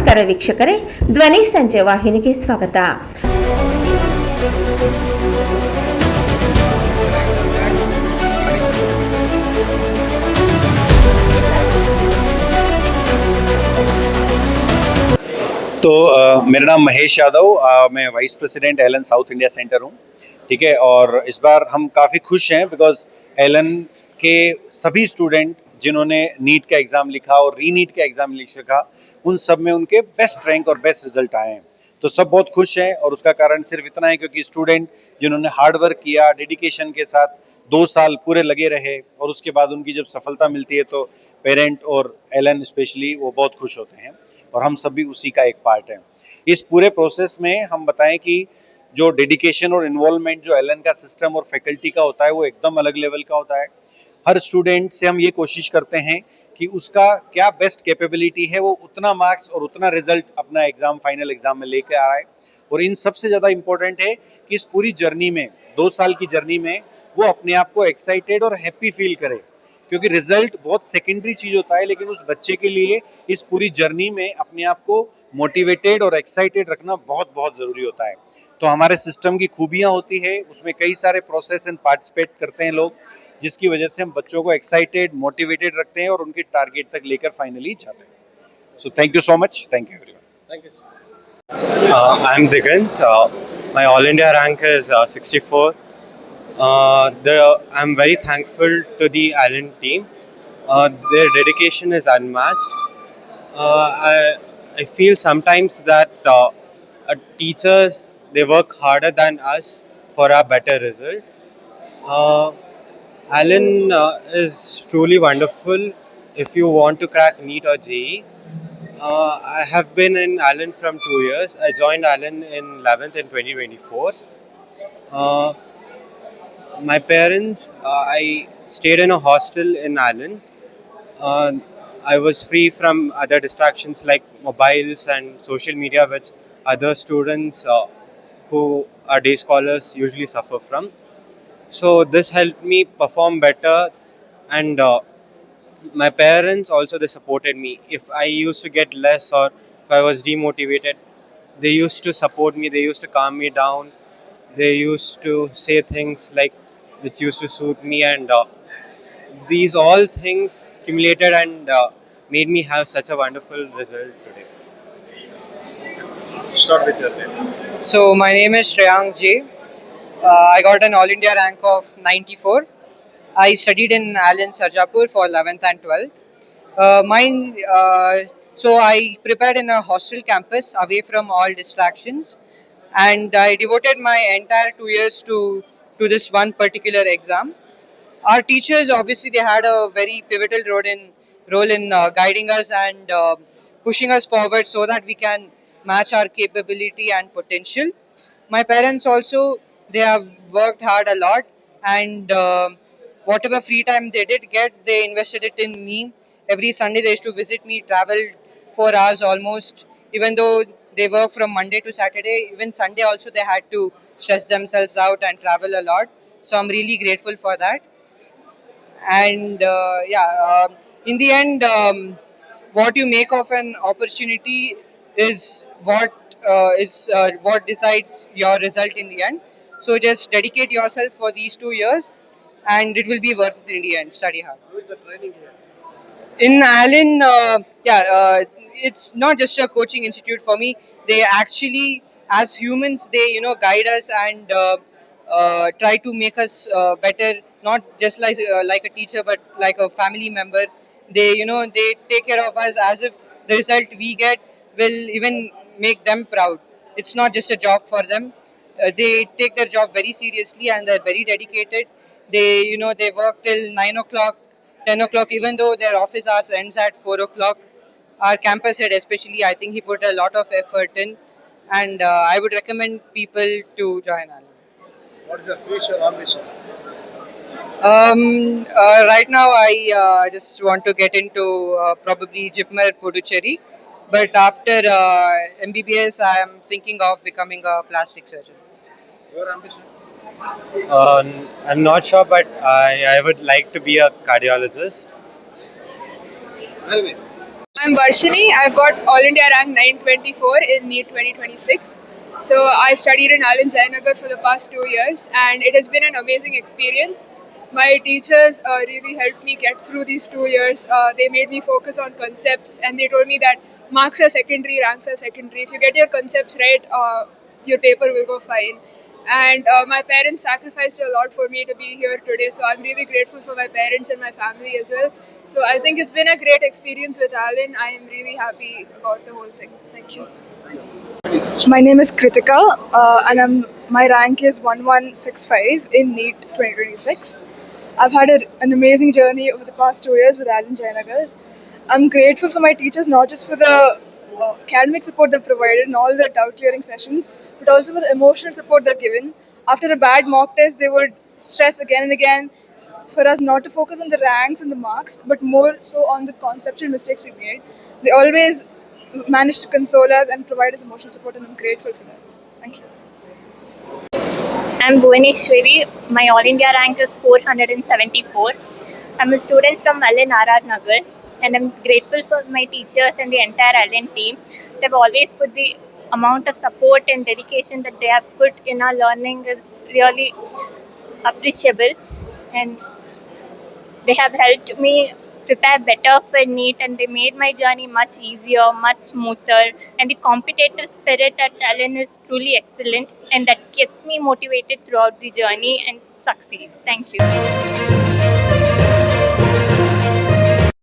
ನಮಸ್ಕಾರ ವೀಕ್ಷಕರೇ, ಧ್ವನಿ ಸಂಜೆ ವಾಹಿನಿಗೆ ಸ್ವಾಗತ. तो मेरा नाम महेश यादव, मैं vice president Allen south India centre हूँ. ठीक है. और इस बार हम काफ़ी खुश हैं बिकॉज एलन के सभी स्टूडेंट जिन्होंने नीट का एग्ज़ाम लिखा और रीनीट का एग्ज़ाम लिखा, उन सब में उनके बेस्ट रैंक और बेस्ट रिजल्ट आए हैं. तो सब बहुत खुश हैं और उसका कारण सिर्फ इतना है क्योंकि स्टूडेंट जिन्होंने हार्ड वर्क किया, डेडिकेशन के साथ 2 साल पूरे लगे रहे और उसके बाद उनकी जब सफलता मिलती है तो पेरेंट और एलन स्पेशली वो बहुत खुश होते हैं और हम सब भी उसी का एक पार्ट हैं. इस पूरे प्रोसेस में हम बताएं कि जो डेडिकेशन और इन्वॉल्वमेंट जो एलन का सिस्टम और फैकल्टी का होता है वो एकदम अलग लेवल का होता है. हर स्टूडेंट से हम ये कोशिश करते हैं कि उसका क्या बेस्ट कैपेबिलिटी है, वो उतना मार्क्स और उतना रिजल्ट अपना एग्ज़ाम फाइनल एग्ज़ाम में लेकर आए. और इन सबसे ज़्यादा इम्पोर्टेंट है कि इस पूरी जर्नी में 2 साल की जर्नी में वो अपने आप को एक्साइटेड और हैप्पी फील करे, क्योंकि रिजल्ट बहुत सेकेंडरी चीज़ होता है, लेकिन उस बच्चे के लिए इस पूरी जर्नी में अपने आप को मोटिवेटेड और एक्साइटेड रखना बहुत बहुत ज़रूरी होता है. तो हमारे सिस्टम की खूबियाँ होती है, उसमें कई सारे प्रोसेस एंड पार्टिसिपेट करते हैं लोग, जिसकी वजह से हम बच्चों को एक्साइटेड मोटिवेटेड रखते हैं और उनके टारगेट तक लेकर फाइनली जाते हैं. So thank you so much. Thank you everyone. Thank you. I'm Digant. My All India rank is 64. I'm very thankful to the Allen team. Their dedication is unmatched. I feel sometimes that teachers, they work harder than us for a better result. Allen is truly wonderful if you want to crack NEET or JEE. I have been in Allen from 2 years. I joined Allen in 11th in 2024. Uh, my parents, I stayed in a hostel in Allen. Uh, I was free from other distractions like mobiles and social media, which other students who are day scholars usually suffer from. So this helped me perform better, and my parents also, they supported me. If I used to get less or if I was demotivated, they used to support me, they used to calm me down, they used to say things like which used to suit me, and these all things accumulated and made me have such a wonderful result today. Start with your name. So my name is Shreyang J. I got an All India rank of 94. I studied in Allen Sarjapur for 11th and 12th. So I prepared in a hostel campus away from all distractions, and I devoted my entire 2 years to this one particular exam. Our teachers, obviously, they had a very pivotal role in guiding us and pushing us forward so that we can match our capability and potential. My parents also, they have worked hard a lot, and whatever free time they did get, they invested it in me. Every Sunday they used to visit me, travel 4 hours almost, even though they work from Monday to Saturday. Even Sunday also they had to stress themselves out and travel a lot. So I'm really grateful for that. And in the end, what you make of an opportunity is what decides your result in the end. So just dedicate yourself for these 2 years, and it will be worth it in the end. Study hard. Who is the training here? In Allen, it's not just a coaching institute for me. They actually, as humans, they guide us and try to make us better. Not just like a teacher, but like a family member. They take care of us as if the result we get will even make them proud. It's not just a job for them. They take their job very seriously and they're very dedicated. They work till 9 o'clock, 10 o'clock, even though their office hours ends at 4 o'clock. Our campus head, especially, I think he put a lot of effort in, and I would recommend people to join Allen. What is your future ambition? Right now, I just want to get into probably Jipmer Puducherry, but after MBBS, I am thinking of becoming a plastic surgeon. Your ambition? I'm not sure, but I would like to be a cardiologist. Always. I'm Varshini. I've got All India rank 924 in NEET 2026. So I studied in Allen Jayanagar for the past 2 years, and it has been an amazing experience. My teachers really helped me get through these 2 years. They made me focus on concepts, and they told me that marks are secondary, ranks are secondary. If you get your concepts right, your paper will go fine. And my parents sacrificed a lot for me to be here today, so I'm really grateful for my parents and my family as well. So I think it's been a great experience with Allen. I am really happy about the whole thing. Thank you. My name is Kritika, and my rank is 1165 in NEET 2026. I've had an amazing journey over the past 2 years with Allen Jayanagar. I'm grateful for my teachers, not just for the academic support they've provided and all the doubt clearing sessions, but also for the emotional support they've given. After a bad mock test, they would stress again and again for us not to focus on the ranks and the marks, but more so on the conceptual mistakes we made. They always managed to console us and provide us emotional support, and I'm grateful for that. Thank you. I'm Bhuvaneshwari. My All India rank is 474. I'm a student from Allen RR Nagar, and I'm grateful for my teachers and the entire Allen team. They've always put the amount of support and dedication that they have put in our learning is really appreciable, and they have helped me prepare better for NEET, and they made my journey much easier, much smoother. And the competitive spirit at Allen is truly excellent, and that kept me motivated throughout the journey and succeed. Thank you.